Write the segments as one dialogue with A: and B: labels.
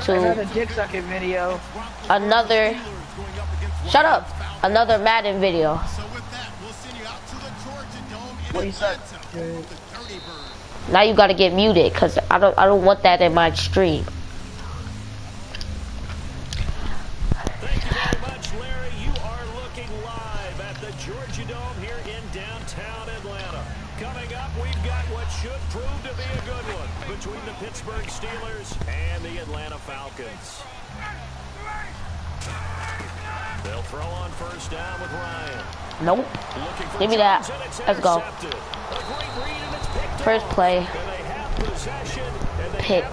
A: Another dick sucking video.
B: another. Shut up. Another Madden video.
A: What you said?
B: Now you gotta get muted, cause I don't want that in my stream.
C: Thank you very much, Larry. You are looking live at the Georgia Dome here in downtown Atlanta. Coming up, we've got what should prove to be a good one between the Pittsburgh Steelers and the Atlanta Falcons. They'll throw on first down with Ryan.
B: Nope. Give me that. Let's go. First play. Pick.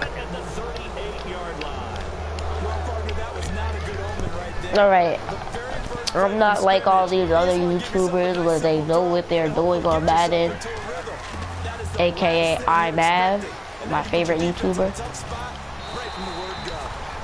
B: Alright. I'm not like all these other YouTubers where they know what they're doing on Madden. AKA iMav, my favorite YouTuber.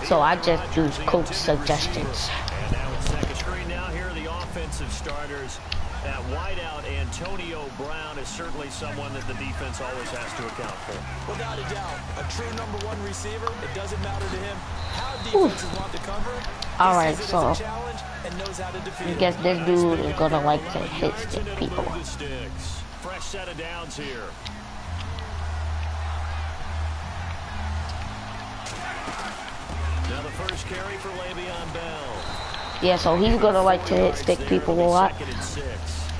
B: So I just use coach suggestions.
C: And now it's second screen now. Here are the offensive starters. At wideout, Antonio Brown is certainly someone that the defense always has to account for.
D: Without a doubt, a true #1 receiver. It doesn't matter to him how defenses want to cover.
B: Alright, so I guess this dude is gonna like to hit stick people.
C: Fresh set of downs here. Now the first carry for Le'Veon Bell.
B: Yeah, so he's gonna like to hit stick people a lot.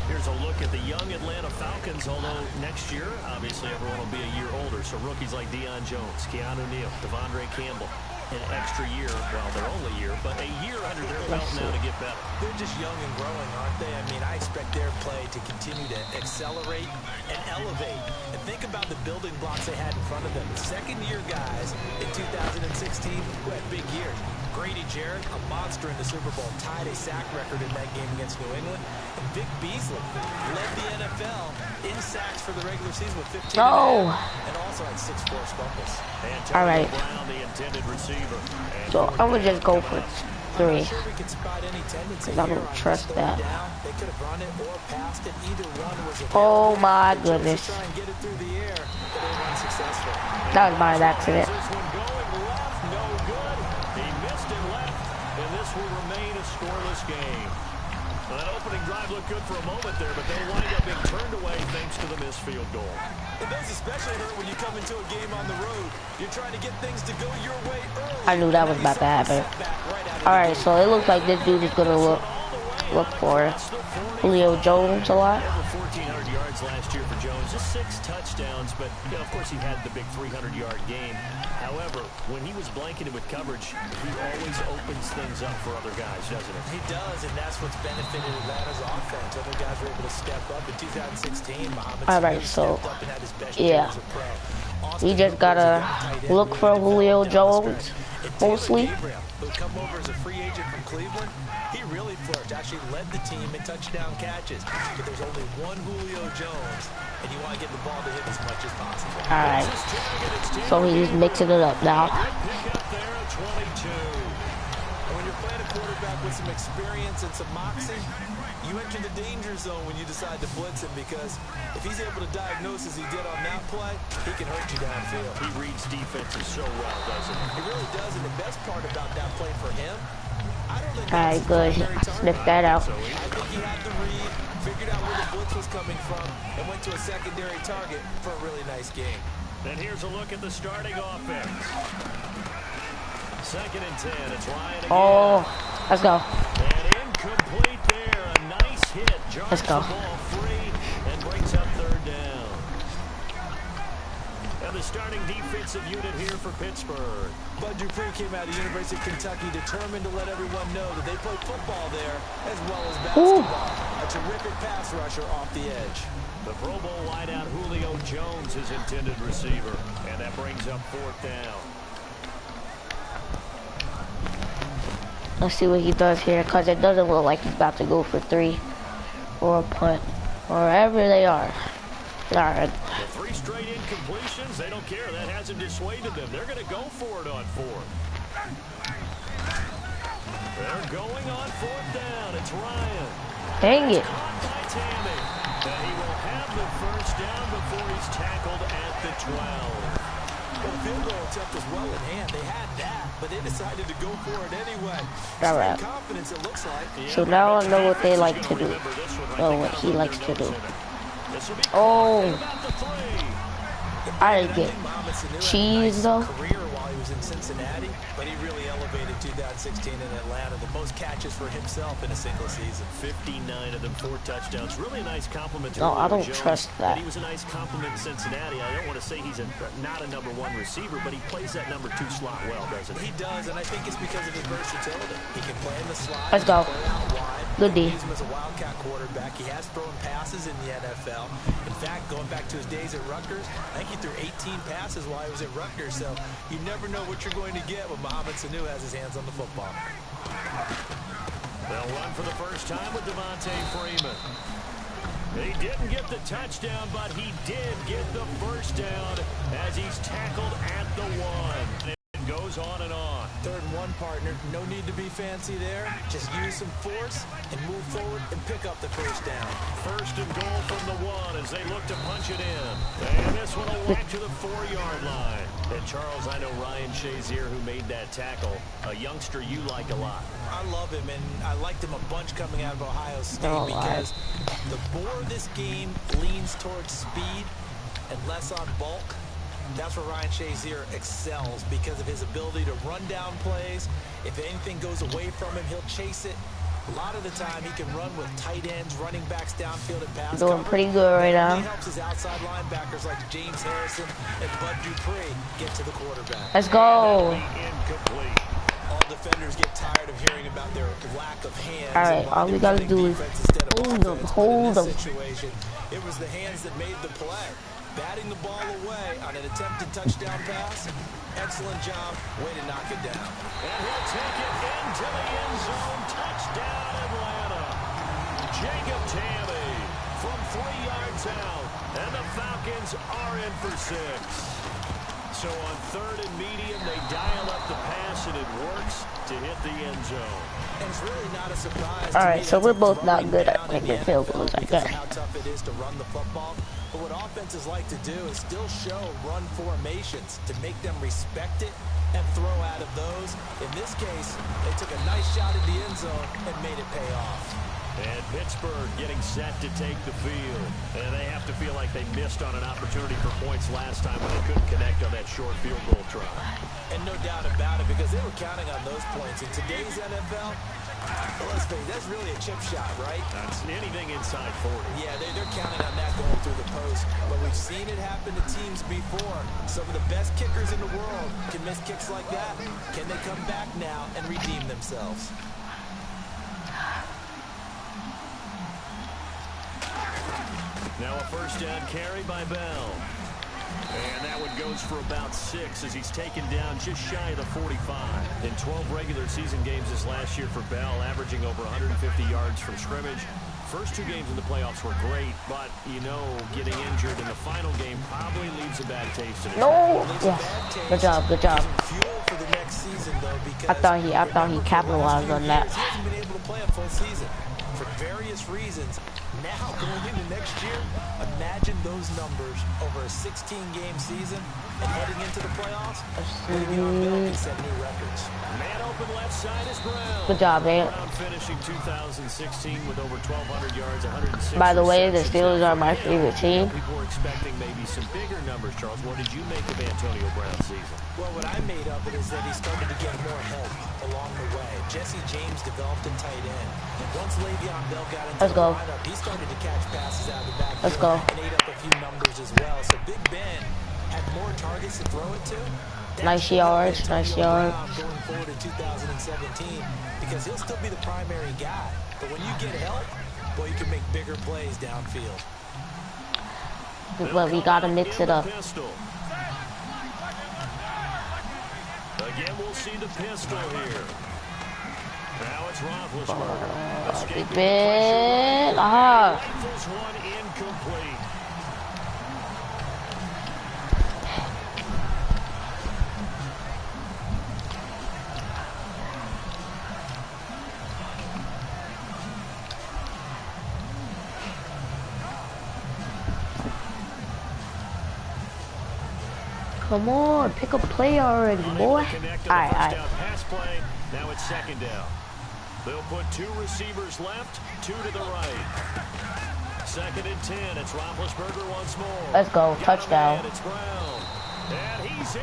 C: Here's a look at the young Atlanta Falcons, although next year, obviously, everyone will be a year older. So rookies like Deion Jones, Keanu Neal, Devondre Campbell, an extra year, well, they're only a year, but a year under their belt now to get better.
D: They're just young and growing, aren't they? I mean, I expect their play to continue to accelerate and elevate. And think about the building blocks they had in front of them. Second-year guys in 2016 who had big years. Grady Jarrett, a monster in the Super Bowl, tied a sack record in that game against New England. And Vic Beasley led the NFL in sacks for the regular season with 15 and also had 6 forced fumbles.
B: All right.
C: Brown, the intended receiver.
B: So I'm gonna just go for 3. Cause I don't trust that. Oh my goodness. That was by an accident.
C: Will remain a scoreless game. Well, that opening drive looked good for a moment there, but they'll wind up being turned away thanks to the missed field goal.
D: It does especially hurt when you come into a game on the road. You're trying to get things to go your way early.
B: I knew that was about to happen. Alright, so it looks like this dude is gonna look for Julio Jones a lot.
C: Over 1,400 yards last year for Jones, just 6 touchdowns, but you know, of course he had the big 300-yard game. However, when he was blanketed with coverage, he always opens things up for other guys, doesn't he?
D: He does, and that's what's benefited Atlanta's offense. Other guys were able to step up in 2016.
B: Alright, so yeah, we just gotta look for Julio Jones mostly.
D: Who come over as a free agent from Cleveland? He really flourished. Actually led the team in touchdown catches. But there's only one Julio Jones, and you want to get the ball to him as much as possible.
B: All right. So he's mixing it up now.
D: And when you're playing a quarterback with some experience and some moxie, you enter the danger zone when you decide to blitz him, because if he's able to diagnose as he did on that play, he can hurt you downfield.
C: He reads defenses so well, doesn't he?
D: He really does, and the best part about that play for him, I don't think
B: Alright, good. Sniff that out.
D: I think he had the read, figured out where the blitz was coming from, and went to a secondary target for a really nice game.
C: And here's a look at the starting offense. 2nd and 10. It's Ryan again.
B: Oh, let's go.
C: And incomplete there. A nice hit.
B: Let's go.
C: The ball free and brings up 3rd down. And the starting defensive unit here for Pittsburgh.
D: Bud Dupree came out of University of Kentucky determined to let everyone know that they play football there as well as basketball. A terrific pass rusher off the edge.
C: The Pro Bowl wideout Julio Jones is intended receiver. And that brings up 4th down.
B: Let's see what he does here, because it doesn't look like he's about to go for 3 or a punt, wherever they are. Alright.
C: The 3 straight incompletions, they don't care. That hasn't dissuaded them. They're going to go for it on 4th. They're going on 4th down. It's Ryan.
B: Dang it.
C: And he will have the first down before he's tackled at the 12.
D: Well, the field goal attempt was well in hand. They had that, but they decided to go for it anyway.
B: All right.
D: Confidence, it looks like.
B: So now I know what they like to do. Oh, what he likes to do. Oh, I didn't get cheese though.
D: Career while he was in Cincinnati, but he really elevated 2016 in Atlanta. The most catches for himself in a single season.
C: 59 of them, 4 touchdowns. Really a nice compliment to
B: No, I don't
C: Jones.
B: trust that.
C: And he was a nice compliment to Cincinnati. I don't want to say he's not a number 1 receiver, but he plays that number 2 slot well, doesn't he?
D: He does, and I think it's because of his versatility. He can play in the slot.
B: Let's go.
D: Play out wide.
B: Good D.
D: Use him as a wildcat quarterback. He has thrown passes in the NFL. In fact, going back to his days at Rutgers, I think he threw 18 passes while he was at Rutgers. So you never know what you're going to get when Mohamed Sanu has his hands on the football.
C: They'll run for the first time with Devontae Freeman. He didn't get the touchdown, but he did get the first down as he's tackled at the 1. It goes on and on.
D: 3rd and 1, partner. No need to be fancy there. Just use some force and move forward and pick up the first down.
C: First and goal from the 1 as they look to punch it in. And this one will whack to the 4-yard line. And Charles, I know Ryan Shazier, who made that tackle, a youngster you like a lot.
D: I love him, and I liked him a bunch coming out of Ohio State because the more this game leans towards speed and less on bulk, that's where Ryan Shazier excels because of his ability to run down plays. If anything goes away from him, he'll chase it. A lot of the time, he can run with tight ends, running backs downfield and pass
B: Doing
D: cover.
B: pretty good right now.
D: He helps his outside linebackers like James Harrison and Bud Dupree get to the quarterback.
B: Let's go.
C: Incomplete.
D: All defenders get tired of hearing about their lack of hands.
B: All right, all we gotta do is hold them.
D: It was the hands that made the play. Batting the ball away on an attempted touchdown pass. Excellent job. Way to knock it down.
C: And he'll take it into the end zone. Touchdown, Atlanta. Jacob Tamme from 3 yards out. And the Falcons are in for 6. So on 3rd and medium, they dial up the pass, and it works to hit the end zone.
D: And it's really not a surprise.
B: All right, so we're both not good at making field goals like that.
D: How tough it is to run the football. But what offenses like to do is still show run formations to make them respect it and throw out of those. In this case, they took a nice shot at the end zone and made it pay off.
C: And Pittsburgh getting set to take the field. And they have to feel like they missed on an opportunity for points last time when they couldn't connect on that short field goal try.
D: And no doubt about it, because they were counting on those points. In today's NFL, let's face it, that's really a chip shot, right?
C: That's anything inside 40.
D: Yeah, they're counting on that going through the post. But we've seen it happen to teams before. Some of the best kickers in the world can miss kicks like that. Can they come back now and redeem themselves?
C: Now a first down carry by Bell. And that one goes for about 6 as he's taken down just shy of the 45. In 12 regular season games this last year for Bell, averaging over 150 yards from scrimmage. First 2 games in the playoffs were great, but, you know, getting injured in the final game probably leaves a bad taste in his mouth.
B: Yes. Good job, good job.
D: Fuel for the next season, though, because
B: I thought he capitalized on that.
D: He hasn't been able to play a full season for various reasons. Now, going into next year, imagine those numbers over a 16-game season and heading into the playoffs. Le'Veon Bell can set new records.
C: Man open left side is Brown.
B: Good job, man.
C: Brown finishing 2016 with over 1,200 yards, 106.
B: By the way, the Steelers are my favorite team.
C: People were expecting maybe some bigger numbers, Charles. What did you make of Antonio Brown's season?
D: Well, what I made of it is that he started to get more help along the way. Jesse James developed a tight end. Once Le'Veon Bell got into the lineup, he started to catch passes out of the backfield.
B: Let's go.
D: And ate up a few numbers as well. So Big Ben had more targets to throw it to.
B: Nice yards, nice yards.
D: Going forward in 2017, because he'll still be the primary guy. But when you get help, boy, you can make bigger plays downfield.
B: But we gotta mix it up.
C: Again, we'll see the pistol here. Now it's Roethlisberger.
B: Big Ben. Aha.
C: Rifles one incomplete.
B: Come on, pick a play already, boy. Alright.
C: Pass play. Now it's second down. They'll put 2 receivers left, 2 to the right. Second and 10. It's Roethlisberger once more.
B: Let's go. Touchdown.
C: It's Brown. And he's in.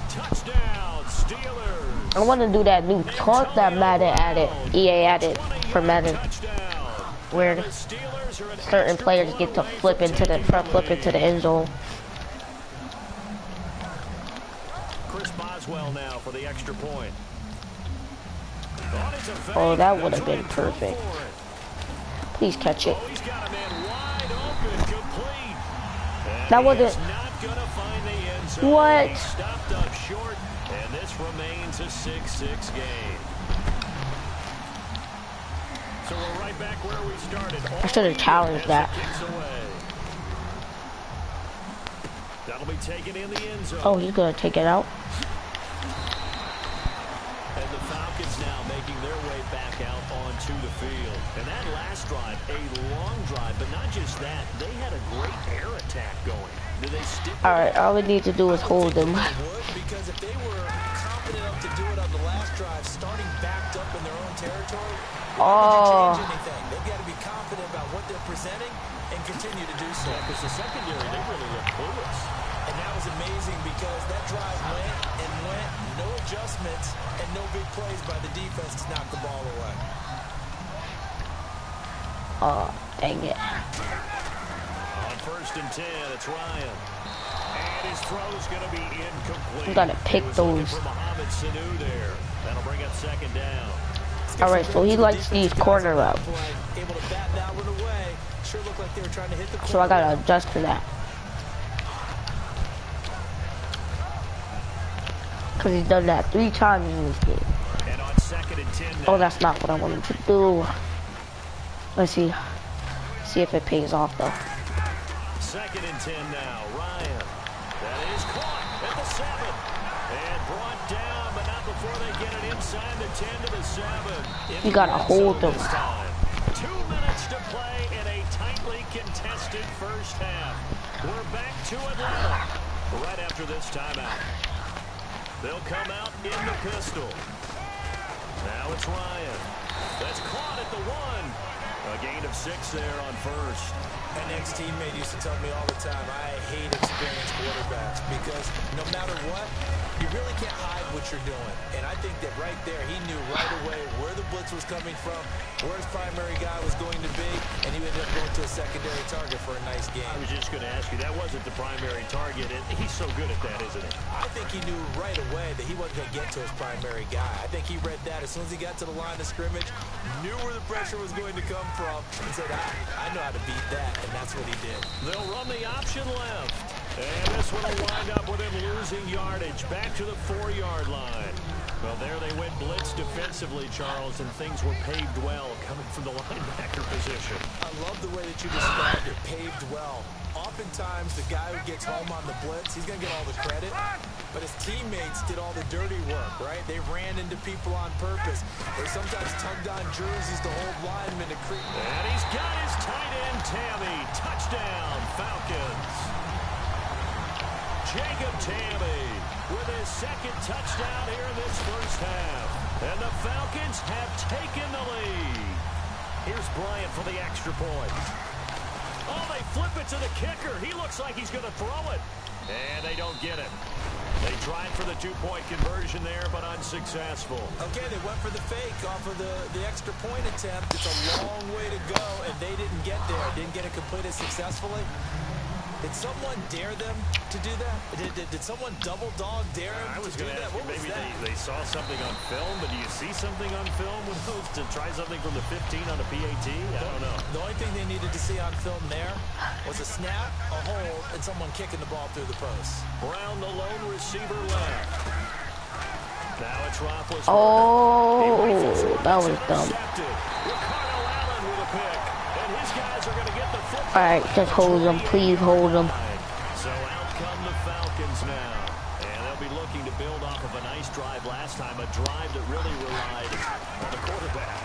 C: Touchdown, Steelers.
B: I want to do that new taunt that Madden added. EA added for Madden. Where certain players get to flip into the end zone.
C: Chris Boswell now for the extra point.
B: Oh, that would have been perfect. Please catch it. That wasn't. What?
C: Stopped up short, and this remains a 6-6 game. So we're right back where we started.
B: I should have challenged that.
C: That'll be taken in the end zone.
B: Oh, he's gonna take it out.
C: And the Falcons now making their way back out onto the field. And that last drive, a long drive, but not just that, they had a great air attack going. Did they stick?
B: All right, all we need to do is hold them.
D: Because if they were confident enough to do it on the last drive, starting backed up in their own territory, why would you change anything? They've got to be confident about what they're presenting and continue to do so.
C: Because the secondary, they really looked clueless.
D: And that was amazing because that drive went, no adjustments, and no big plays by the defense to knock the ball away.
B: Oh, dang it.
C: On first and 10, it's Ryan. And his throw's going to be incomplete.
B: I'm gonna pick those.
C: There. That'll bring up second down.
B: All right, so he likes these corner routes.
D: Able to bat that one away. Sure looked like they were trying to hit the corner.
B: So I gotta adjust to that. Because he's done that 3 times in this game.
C: And on second and 10 now.
B: Oh, that's not what I wanted to do. Let's see. See if it pays off though.
C: Second and 10 now. Ryan. That is caught at the 7. And brought down, but not before they get it inside the 10 to the 7.
B: You gotta hold them.
C: 2 minutes to play in a tightly contested first half. We're back to Atlanta right after this timeout. They'll come out in the pistol. Now it's Ryan. That's caught at the 1. A gain of 6 there on first.
D: An ex-teammate used to tell me all the time, I hate experienced quarterbacks because no matter what, you really can't hide what you're doing. And I think that right there, he knew right away where the blitz was coming from, where his primary guy was going to be, and he ended up going to a secondary target for a nice game.
C: I was just going to ask you, that wasn't the primary target, and he's so good at that, isn't he?
D: I think he knew right away that he wasn't going to get to his primary guy. I think he read that as soon as he got to the line of scrimmage, knew where the pressure was going to come from, and said, I know how to beat that, and that's what he did.
C: They'll run the option left. And this one will wind up with him losing yardage back to the 4-yard line. Well, there they went blitz defensively, Charles, and things were paved well coming from the linebacker position.
D: I love the way that you described it, paved well. Oftentimes, the guy who gets home on the blitz, he's going to get all the credit, but his teammates did all the dirty work, right? They ran into people on purpose. They sometimes tugged on jerseys to hold linemen to creep.
C: And he's got his tight end, Tammy. Touchdown, Falcons. Jacob Tammy with his second touchdown here in this first half. And the Falcons have taken the lead. Here's Bryant for the extra point. Oh, they flip it to the kicker. He looks like he's going to throw it. And they don't get it. They tried for the 2-point conversion there, but unsuccessful.
D: Okay, they went for the fake off of the extra point attempt. It's a long way to go, and they didn't get there. Didn't get it completed successfully. Did someone dare them to do that? Did someone double dog dare them
C: I was
D: to do
C: going to
D: that?
C: ask you, maybe they saw something on film, but do you see something on film with those to try something from the 15 on a PAT? I don't know.
D: The only thing they needed to see on film there was a snap, a hold, and someone kicking the ball through the post.
C: Brown, the lone receiver left. Now it's Roethlisberger.
B: Oh, that was dumb.
C: Ricardo Allen with a pick. And his guys are going to get the football.
B: All right, just hold them. Please hold them.
C: So out come the Falcons now. And they'll be looking to build off of a nice drive last time, a drive that really relied on the quarterback.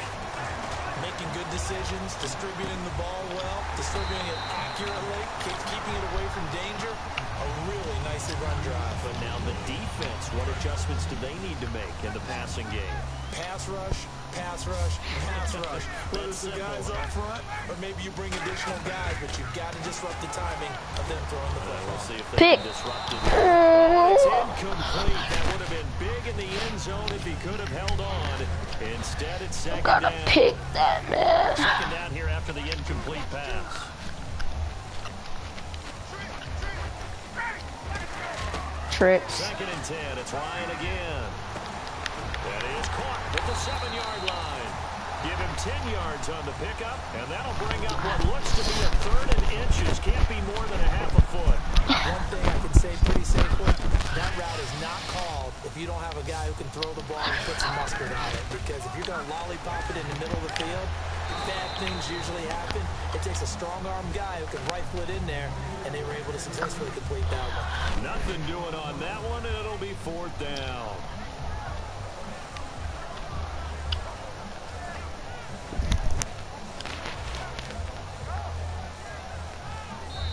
D: making good decisions, distributing the ball well, distributing it accurately, keeping it away from danger. A really nicely run drive.
C: But now the defense, what adjustments do they need to make in the passing game?
D: Pass rush, pass rush, pass rush. Whether it's the guys up front, or maybe you bring additional guys, but you've got to disrupt the timing of them throwing the football.
C: We'll see if they
B: Pick.
C: can disrupt it. Oh, it's incomplete. That would have been big in the end zone if he could have held on. Instead, it's second
B: Gotta
C: down.
B: pick that, man.
C: Second down here after the incomplete pass.
B: Tricks.
C: Second and 10. It's Ryan again. That is caught at the 7-yard line. Give him 10 yards on the pickup, and that'll bring up what looks to be a third and inches. Can't be more than a half a foot.
D: One thing I can say pretty safely, that route is not called if you don't have a guy who can throw the ball and put some mustard on it. Because if you're going to lollipop it in the middle of the field, bad things usually happen. It takes a strong-arm guy who can rifle it in there, and they were able to successfully complete that one.
C: Nothing doing on that one, and it'll be fourth down.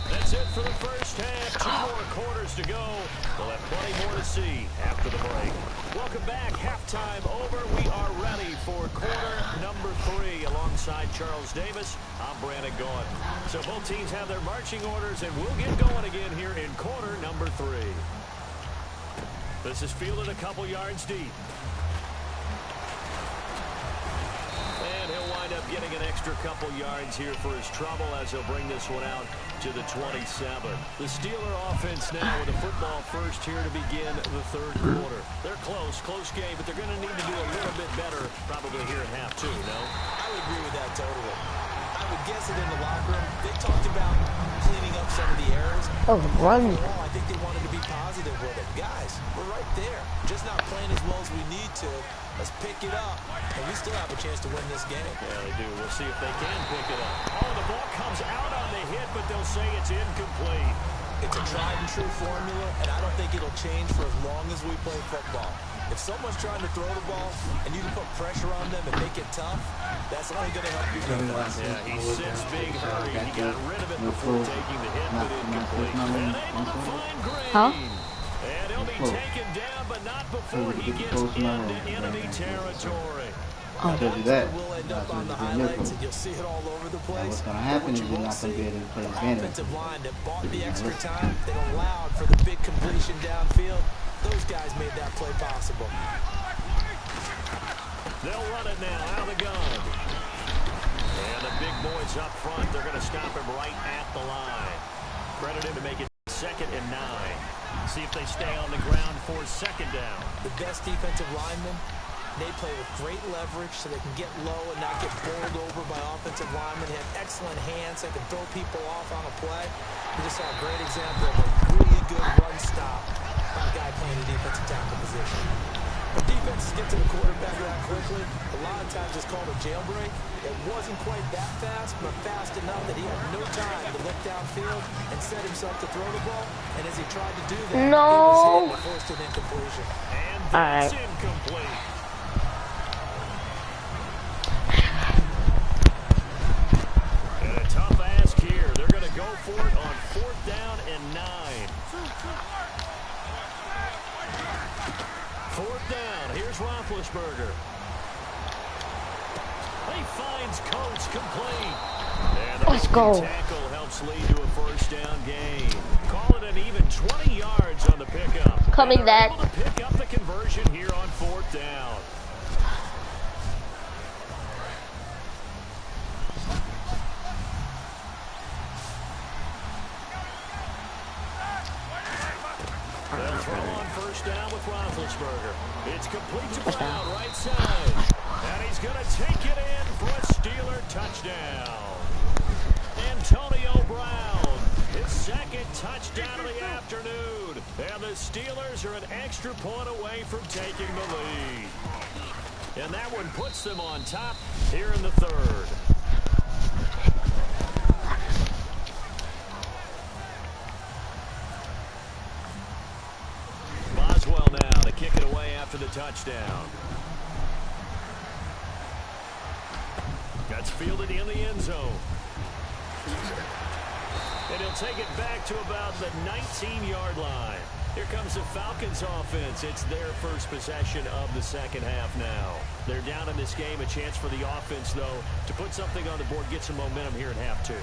C: That's it for the first half. 2 more quarters to go. We'll have plenty more to see after the break. Welcome back. Halftime over. We are ready for quarter number 3. Alongside Charles Davis, I'm Brandon Gordon. So both teams have their marching orders, and we'll get going again here in quarter number 3. This is fielded a couple yards deep. And he'll wind up getting an extra couple yards here for his trouble as he'll bring this one out to the 27. The Steeler offense now with a football first here to begin the third quarter. They're close game, but they're going to need to do a little bit better probably here at half 2, no?
D: I would agree with that totally. I would guess it in the locker room. They talked about cleaning up some of the errors.
B: Oh, run.
D: Overall, I think they wanted to be positive with it. Guys, we're right there. Just not playing as well as we need to. Let's pick it up, and we still have a chance to win this game.
C: Yeah, they do. We'll see if they can pick it up. Oh, the ball comes out on the hit, but they'll say it's incomplete.
D: It's a tried-and-true formula, and I don't think it'll change for as long as we play football. If someone's trying to throw the ball, and you can put pressure on them and make it tough, that's only going to help your defense.
C: Yeah, he sensed being hurried. He got rid of it before taking the hit, but incomplete. And able to find Green.
B: Huh?
C: And he'll be taken down, but not before he gets into enemy territory.
B: Oh.
E: They'll do that.
D: We'll end up on the highlights, and you'll see it all over the place.
E: What's going to happen is
D: What
E: you're
D: you
E: not
D: won't
E: going to be
D: see,
E: able to play
D: the
E: advantage.
D: offensive line that bought the extra time, that allowed for the big completion downfield, those guys made that play possible.
C: They'll run it now out of the gun. And the big boys up front, they're going to stop him right at the line. Credit him to make it 2nd and 9. See if they stay on the ground for 2nd down.
D: The best defensive linemen, they play with great leverage so they can get low and not get bowled over by offensive linemen. They have excellent hands. They can throw people off on a play. We just saw a great example of a really good run stop by a guy playing the defensive tackle position. When defenses get to the quarterback that quickly, a lot of times it's called a jailbreak. It wasn't quite that fast, but fast enough that he had no time to look downfield and set himself to throw the ball. And as he tried to do that,
B: No.
D: he was hit and forced an incompletion.
C: And that's
B: All right.
C: incomplete. And a tough ask here. They're going to go for it on 4th down and 9. 4th down. Here's Roethlisberger. He finds Coates complete. And the
B: Let's go.
C: tackle helps lead to a 1st down gain. Call it an even 20 yards on the pickup.
B: Coming
C: And they're
B: back.
C: able to pick up the conversion here on 4th down. They'll throw on 1st down with Roethlisberger. It's complete to Brown, right side. And he's going to take it in for a Steeler touchdown. Antonio Brown, his 2nd touchdown of the afternoon. And the Steelers are an extra point away from taking the lead. And that one puts them on top here in the 3rd. Boswell now to kick it away after the touchdown. Got That's fielded in the end zone. And he'll take it back to about the 19-yard line. Here comes the Falcons offense. It's their first possession of the second half now. They're down in this game. A chance for the offense, though, to put something on the board, get some momentum here in half two.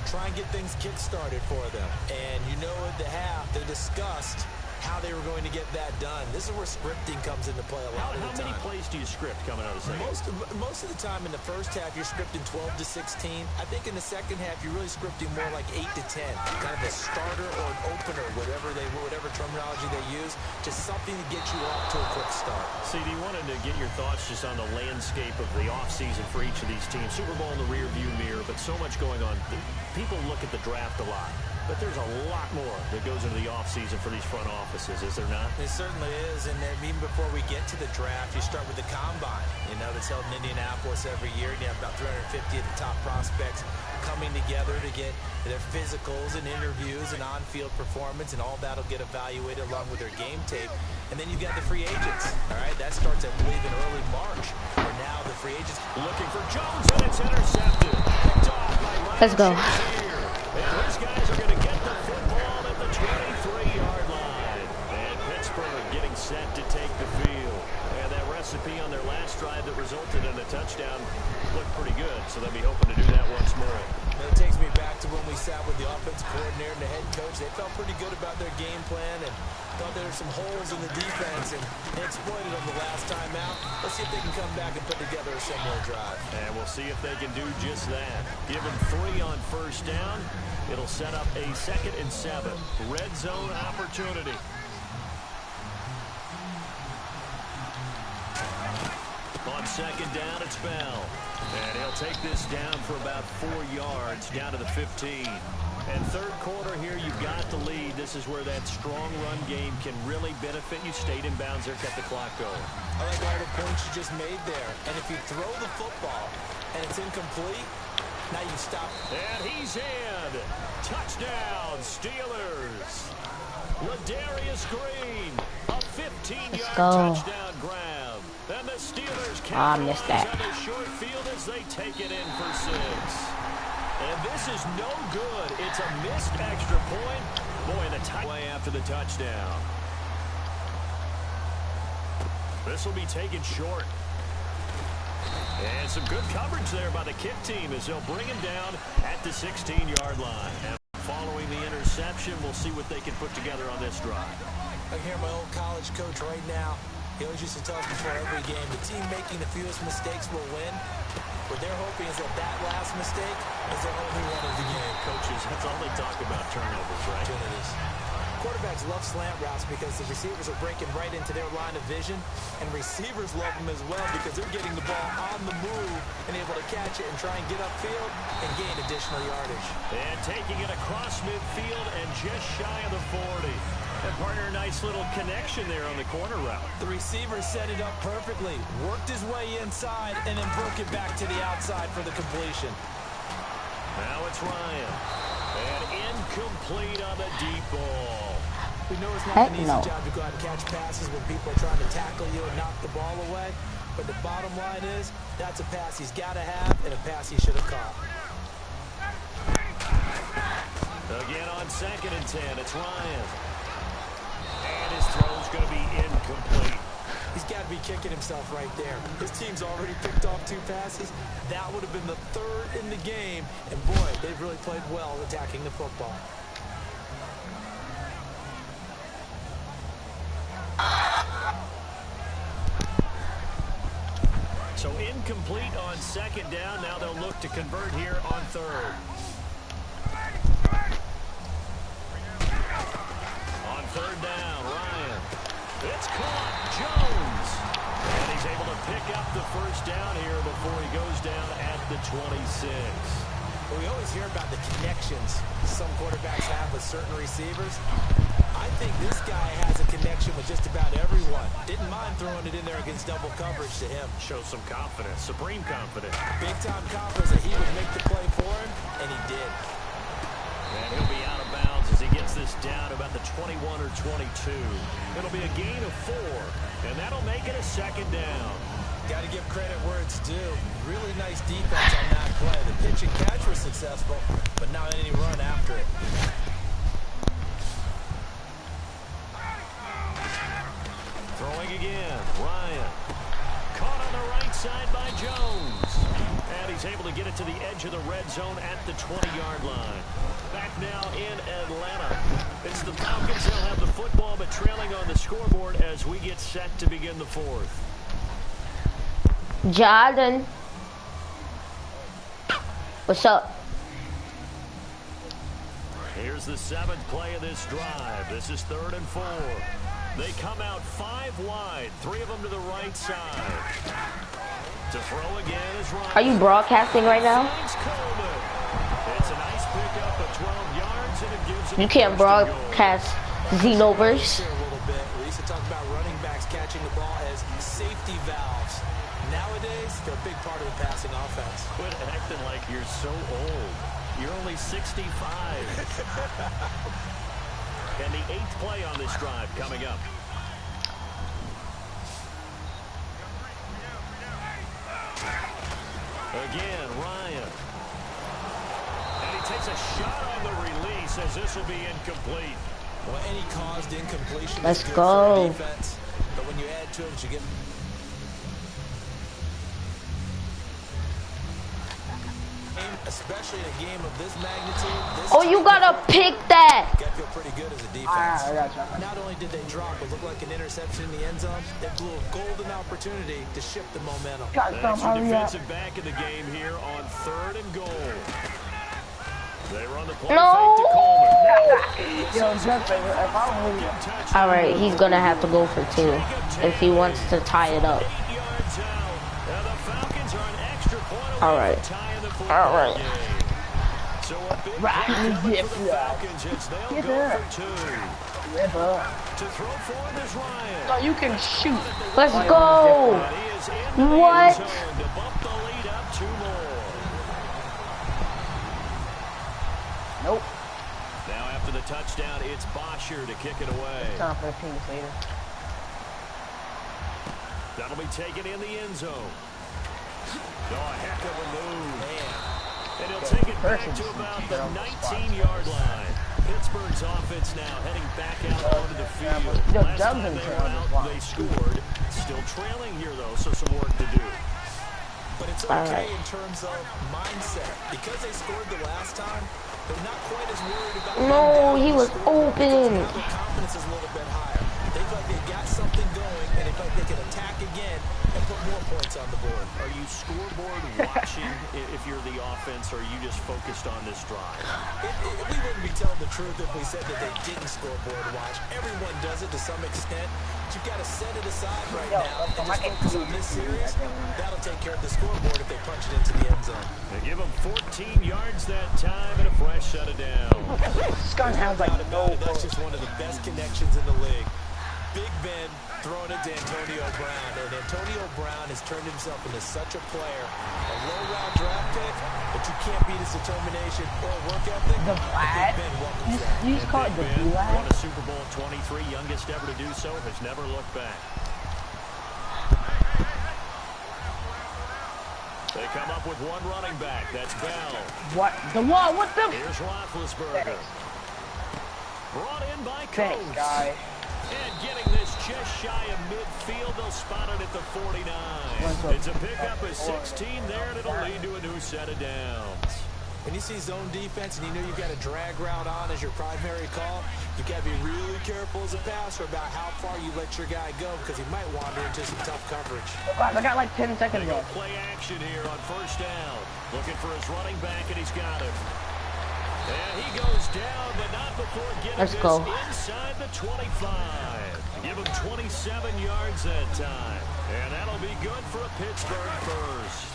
D: Try and get things kick-started for them. And you know at the half, they discussed how they were going to get that done. This is where scripting comes into play a lot of the time.
C: How many plays do you script coming out of the second?
D: Most of the time in the first half, you're scripting 12 to 16. I think in the second half, you're really scripting more like 8 to 10. Kind of a starter or an opener, whatever terminology they use, just something to get you off to a quick start.
C: CD, wanted to get your thoughts just on the landscape of the offseason for each of these teams. Super Bowl in the rearview mirror, but so much going on. People look at the draft a lot. But there's a lot more that goes into the offseason for these front offices, is there not?
D: It certainly is, and even before we get to the draft, you start with the combine, that's held in Indianapolis every year, and you have about 350 of the top prospects coming together to get their physicals and interviews and on-field performance, and all that will get evaluated along with their game tape. And then you've got the free agents, all right? That starts, I believe, in early March, where now the free agents looking for Jones, and it's intercepted. Picked off by Ryan.
B: Let's go.
C: And these guys are going to get the football at the 23-yard line. And Pittsburgh getting set to take the field. And that recipe on their last drive that resulted in a touchdown looked pretty good, so they'll be hoping to do that once more.
D: And it takes me back to when we sat with the offensive coordinator and the head coach. They felt pretty good about their game plan and thought there were some holes in the defense, and they exploited them the last time out. Let's see if they can come back and put together a similar drive.
C: And we'll see if they can do just that. Given 3 on first down, it'll set up a 2nd and 7. Red zone opportunity. On 2nd down, it's Bell. And he'll take this down for about 4 yards, down to the 15. And third quarter here, you've got the lead. This is where that strong run game can really benefit you. Stayed in bounds there, kept the clock going.
D: I like all the points you just made there. And if you throw the football and it's incomplete, now you stop.
C: And he's in. Touchdown, Steelers. Ladarius Green, a 15-yard touchdown grab. And the Steelers
B: missed that.
C: on the short field as they take it in for 6. And this is no good. It's a missed extra point. Boy, the way after the touchdown. This will be taken short. And some good coverage there by the kick team as they'll bring him down at the 16-yard line. And following the interception, we'll see what they can put together on this drive.
D: I hear my old college coach right now. He always used to tell us before every game, the team making the fewest mistakes will win. What they're hoping is that last mistake is their only one of the game.
C: Coaches, that's all they talk about, turnovers, right?
D: Opportunities. Quarterbacks love slant routes because the receivers are breaking right into their line of vision, and receivers love them as well because they're getting the ball on the move and able to catch it and try and get upfield and gain additional yardage.
C: And taking it across midfield and just shy of the 40. And partner, a nice little connection there on the corner route.
D: The receiver set it up perfectly, worked his way inside, and then broke it back to the outside for the completion.
C: Now it's Ryan. And incomplete on the deep ball.
D: We know it's not an easy job to go out and catch passes when people are trying to tackle you and knock the ball away. But the bottom line is, that's a pass he's got to have and a pass he should have caught.
C: Again on 2nd and 10, it's Ryan. And his throw's going to be incomplete.
D: He's got to be kicking himself right there. His team's already picked off 2 passes. That would have been the 3rd in the game. And boy, they've really played well attacking the football.
C: So incomplete on 2nd down. Now they'll look to convert here on 3rd. On 3rd down, Ryan. It's caught. Jones. And he's able to pick up the first down here before he goes down at the 26.
D: Well, we always hear about the connections some quarterbacks have with certain receivers. I think this guy has a connection with just about everyone. Didn't mind throwing it in there against double coverage to him.
C: Shows some confidence, supreme confidence.
D: Big-time confidence that he would make the play for him, and he did.
C: And he'll be out of bounds as he gets this down about the 21 or 22. It'll be a gain of 4, and that'll make it a 2nd down.
D: Got to give credit where it's due. Really nice defense on that play. The pitch and catch was successful, but not any run after it.
C: Throwing again, Ryan. Caught on the right side by Jones. And he's able to get it to the edge of the red zone at the 20-yard line. Back now in Atlanta. It's the Falcons. They'll have the football, but trailing on the scoreboard as we get set to begin the fourth.
B: Jordan. What's up?
C: Here's the 7th play of this drive. This is 3rd and 4. They come out 5 wide, 3 of them to the right side. To throw again is Ryan.
B: Are you broadcasting right now?
C: It's a nice pickup of 12 yards, and it gives
B: You can't broadcast Xenoverse.
D: A little bit. We used to talk about running backs catching the ball as safety valves. Nowadays, they're a big part of the passing offense.
C: Quit acting like you're so old. You're only 65. And the 8th play on this drive coming up. Again, Ryan. And he takes a shot on the release as this will be incomplete.
D: Well, any caused incompletion
B: Let's
D: is good
B: go.
D: for defense, but when you add to it, you get... Especially in a game of this magnitude.
B: Oh, you gotta pick that.
D: Got to feel pretty good as a defense.
A: I got you.
D: Not only did they drop what looked like an interception in the end zone, they blew a golden opportunity to shift the momentum.
A: Got
C: An
A: some,
C: extra
A: hurry up.
C: defensive back in the game here on 3rd and goal. They run the play
B: No.
C: fake to Coleman.
A: Yo, Justin, if I was
B: All right, he's gonna have to go for 2 if he wants to tie it up.
C: 8 yards out. Now the Falcons are an extra point
B: All
C: away
B: right.
C: from tying the football
B: All right.
C: game. So a big
A: Right,
C: play coming
A: get
C: for the
A: up.
C: Falcons. It's they'll
A: Get
C: go
A: up.
C: for 2.
A: rip up.
C: To throw for him is Ryan.
A: So you can shoot.
B: Let's go.
C: But he is in the
B: What?
C: end zone to bump the lead up 2 more.
A: Nope.
C: Now after the touchdown, it's Bosher to kick it away.
A: Time for the team later.
C: That'll be taken in the end zone. Oh, a heck of a move. And he'll take it back to about the 19-yard line. Pittsburgh's offense now heading back out onto the field.
A: Yo,
C: Last
A: Dubs
C: time
A: in
C: they
A: there
C: were
A: on this
C: out,
A: line.
C: they scored. Still trailing here, though, so some work to do.
D: But it's okay in terms of mindset. Because they scored the last time, they're not quite as worried about
B: No, he was open.
D: their confidence is a little bit higher. They feel like they got something going, and they feel like they can attack again and put more points on the board.
C: Are you scoreboard watching if you're the offense, or are you just focused on this drive?
D: We wouldn't be telling the truth if we said that they didn't scoreboard watch. Everyone does it to some extent. But you've got to set it aside right now and just focus on this series. That'll take care of the scoreboard if they punch it into the end zone.
C: They give them 14 yards that time and a fresh set of down.
A: Skunk has like no
D: That's just one of the best connections in the league. Big Ben throwing it to Antonio Brown, and Antonio Brown has turned himself into such a player. A low-round draft pick, but you can't beat his determination or work ethic.
A: The Vlad?
D: Big Ben welcomes that.
A: You just call it the
C: Ben won
A: Vlad?
C: a Super Bowl 23, youngest ever to do so, has never looked back. They come up with one running back. That's Bell.
A: What? The what? What the?
C: Here's Roethlisberger. Brought in by
A: Thanks,
C: Coates.
A: guy.
C: And getting this just shy of midfield, they'll spot it at the 49. It's a pickup of 16 there, and it'll lead to a new set of downs.
D: When you see zone defense and you know you've got a drag route on as your primary call, you've got to be really careful as a passer about how far you let your guy go because he might wander into some tough coverage.
A: I got like 10 seconds
C: They go
A: left.
C: play action here on first down. Looking for his running back, and he's got it. And he goes down, but not before getting
B: Let's
C: this
B: go.
C: inside the 25. Give him 27 yards that time. And that'll be good for a Pittsburgh first.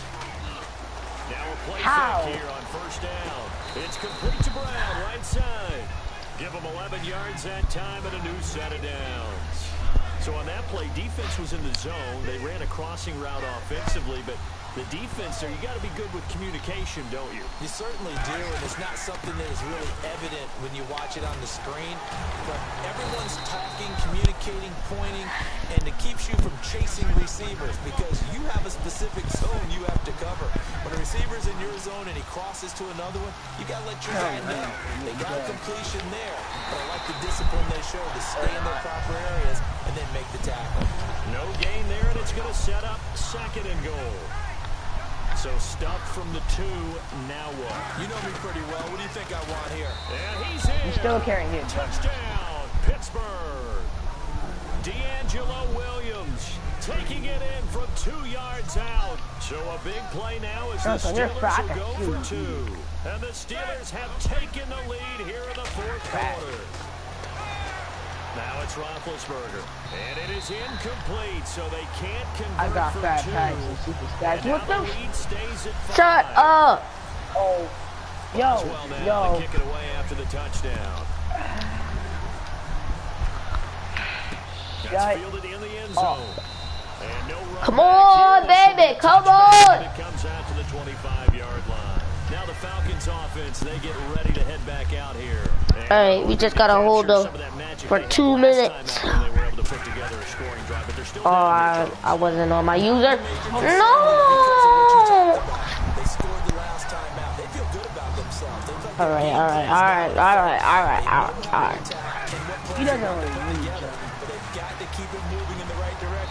C: Now a play fake here on first down. It's complete to Brown, right side. Give him 11 yards that time and a new set of downs. So on that play, defense was in the zone. They ran a crossing route offensively, but the defense there, you got to be good with communication, don't you?
D: You certainly do, and it's not something that is really evident when you watch it on the screen. But everyone's talking, communicating, pointing, and it keeps you from chasing receivers because you have a specific zone you have to cover. When a receiver's in your zone and he crosses to another one, you got to let your guy know. They got a completion there, but I like the discipline they show to stay in their proper areas and then make the tackle.
C: No gain there, and it's going to set up 2nd and goal. So stuffed from the 2, now what?
D: You know me pretty well. What do you think I want here?
C: And he's in.
A: He's still carrying it.
C: Touchdown, Pittsburgh. D'Angelo Williams taking it in from 2 yards out. So a big play now as the Steelers will go for 2. And the Steelers have taken the lead here in the 4th quarter. Now it's Roethlisberger, and it is incomplete, so they can't convert.
A: I got
C: for
A: fat
C: 2.
A: tags and super stats with them.
C: Lead stays at 5.
B: Shut up.
A: Oh,
C: As well now,
A: yo.
C: they kick it away after the touchdown. That's fielded in the end zone. And no run
B: Come
C: back
B: on,
C: here,
B: baby,
C: so
B: come
C: touchback,
B: on.
C: and it comes out to the 25-yard line. Now the Falcons offense, they get ready to head back out here.
B: All right, we just gotta hold them for 2 minutes. Oh, I wasn't on my user. No! All right.
A: He doesn't really need it.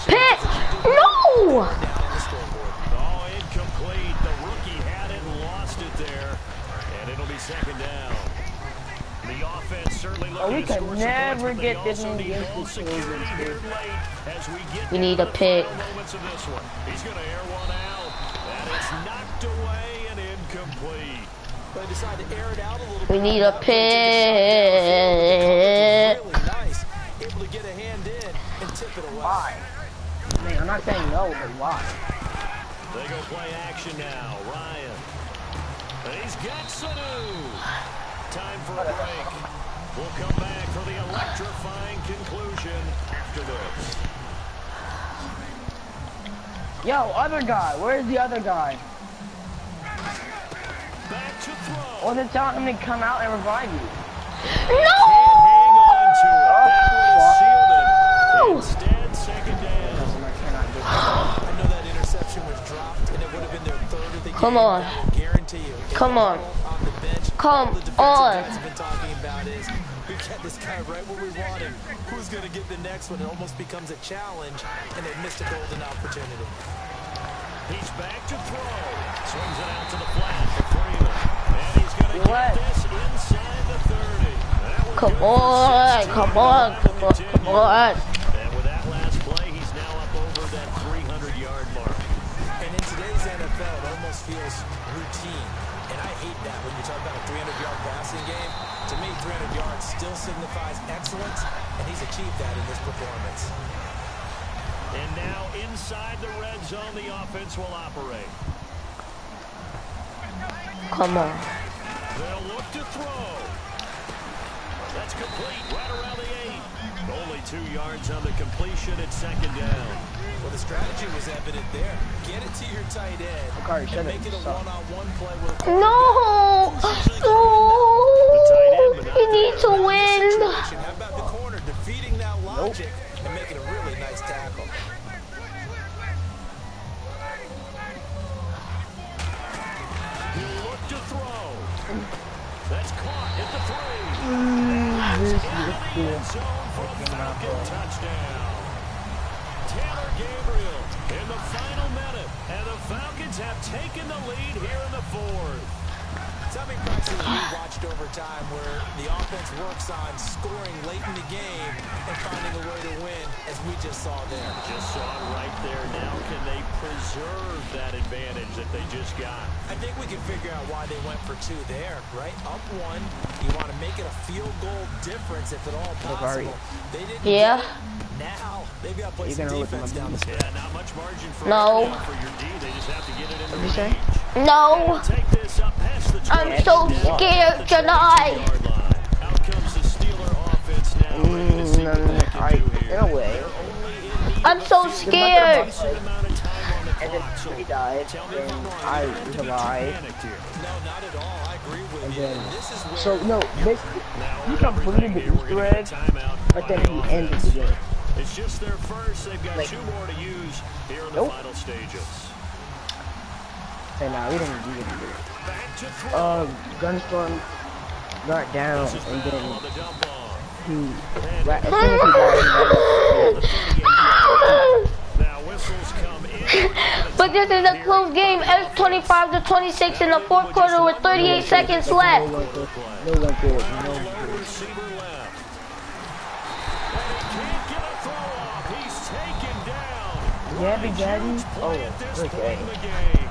B: Pitt! No!
C: Oh, incomplete. The rookie had it and lost it there. And it'll be 2nd down. The offense certainly looking
A: We
C: to
A: could
C: score some
A: never
C: points, but
A: get
C: they
A: this
C: also
A: many
C: need ball
A: against the
C: security
A: Steelers,
C: here late as we get
B: We
C: down
B: need
C: to
B: a
C: the
B: pick.
C: final moments of this one. He's going to air one out. And it's knocked away and incomplete.
D: They decide to air it out a little bit.
B: We need a pick.
D: Really nice. Able to get a hand in and tip it away.
A: Why? Man, I'm not saying no, but why?
C: They go play action now. Ryan. And he's got Sanu. Time for a break. We'll come back for the electrifying conclusion after this.
A: Yo, other guy. Where's the other guy?
C: Back to throw.
A: Or they're telling him to come out and revive you.
C: Can't hang on to it. That one sealed it. Instead, 2nd down.
D: I know that interception was dropped, and it would have been their 3rd of the game.
B: Come on.
D: I will guarantee you.
B: Come on.
D: On the bench,
B: Come
D: all the defensive
B: on.
D: guys have been talking about is we get this guy right where we want him. Who's going to get the next one? It almost becomes a challenge, and they missed a golden opportunity.
C: He's back to throw. Swings it out to the flat for Freeman. And he's going to get this inside the 30.
B: Come on.
C: And with that last play, he's now up over that 300-yard mark.
D: And in today's NFL, it almost feels routine. And I hate that when you talk about a 300-yard passing game. To me, 300 yards still signifies excellence, and he's achieved that in this performance.
C: And now inside the red zone, the offense will operate.
B: Come on.
C: They'll look to throw. That's complete right around the 8. Only 2 yards on the completion at 2nd down.
D: Well, the strategy was evident there. Get it to your tight end and make it a one-on-one play with a
B: No. We need to win.
D: How about the corner defeating that logic and making a really nice tackle?
C: He'll look to throw. That's caught at the 3.
A: This is
C: Into the end zone for a Falcon touchdown. Taylor Gabriel in the final minute, and the Falcons have taken the lead here in the 4th.
D: How many practices we watched over time where the offense works on scoring late in the game and finding a way to win, as we just saw there.
C: Just saw it right there. Now can they preserve that advantage that they just got?
D: I think we can figure out why they went for 2 there, right? Up 1, you want to make it a field goal difference if at all possible. They didn't get it. Now they've got to play some defense down the stretch.
C: Yeah, not much margin for for your D. They just have to get it in the range.
B: No.
C: Take this up past the
B: I'm so scared tonight.
C: Out comes the Steeler offense now. Ready to see what they can do here.
A: In a way.
B: I'm so scared.
A: And then he died, and I survived.
D: No, not at all. I agree with
A: And
D: you.
A: then,
D: And this is where
A: so no, basically, he completed the Easter egg, but then he ended the game.
C: It's just their first. They've got
A: Like,
C: 2 more to use here in the final stages.
A: Say nah, we didn't do it.
C: Back to throw.
A: Gunstorm got down
C: This is
A: and
C: Bell
A: then
C: on the dump off.
A: right as soon as he got
C: Now whistles come in.
B: But this is a close game. It's 25-26 in the fourth quarter with 38 seconds left.
A: no one cares. No one cares.
C: Receiver left. And he can't get a throw off. He's taken down.
A: Gabby, Gabby.
C: Huge play at this point
A: Okay.
C: in the game.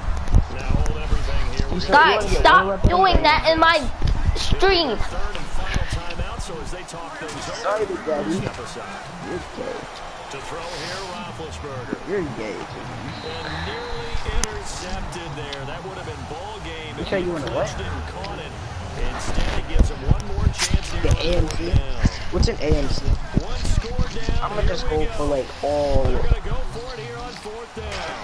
C: Now hold everything here. We're
B: Guys, stop doing that in my stream.
C: third and final timeout, so as they talk things
A: Sorry,
C: over,
A: Daddy.
C: step aside.
A: You're gay.
C: To throw here, Roethlisberger.
A: You're gay.
C: And nearly intercepted there. That would have been ball game.
A: You sure you wanna what?
C: And caught it. Instead, it gives him one more chance here.
A: The
C: on fourth
A: AMC?
C: down.
A: What's an AMC?
C: One score down.
A: I'm gonna just
C: Here we
A: go for like all.
C: They're going to go for it here on fourth down.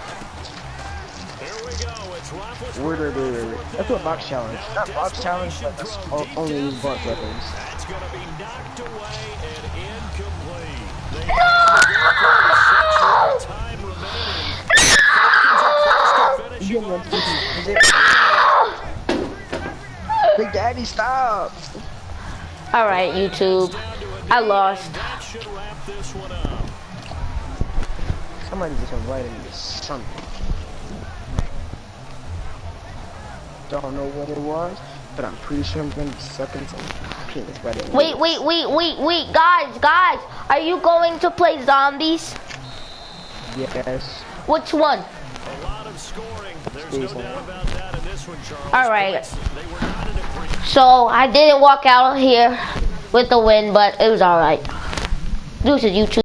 C: Here we go. It's Roethlisberger.
A: That's what box challenge. Not box challenge, but that's only use box weapons.
C: That's going to be knocked away and incomplete. They
B: No!
C: time remaining. The Falcons are close to finishing off.
A: Big Daddy, stop!
B: All right, YouTube. I lost.
C: That should wrap this one up.
A: Somebody just invited me to something. Don't know what it was, but I'm pretty sure I'm gonna be sucking some penis right in.
B: Wait, guys, are you going to play zombies?
A: Yes.
B: Which one?
C: A lot of scoring. There's no doubt about that in this one, Charles.
B: All right.
C: They were not in a
B: So I didn't walk out here with the win, but it was all right. Deuces, YouTube.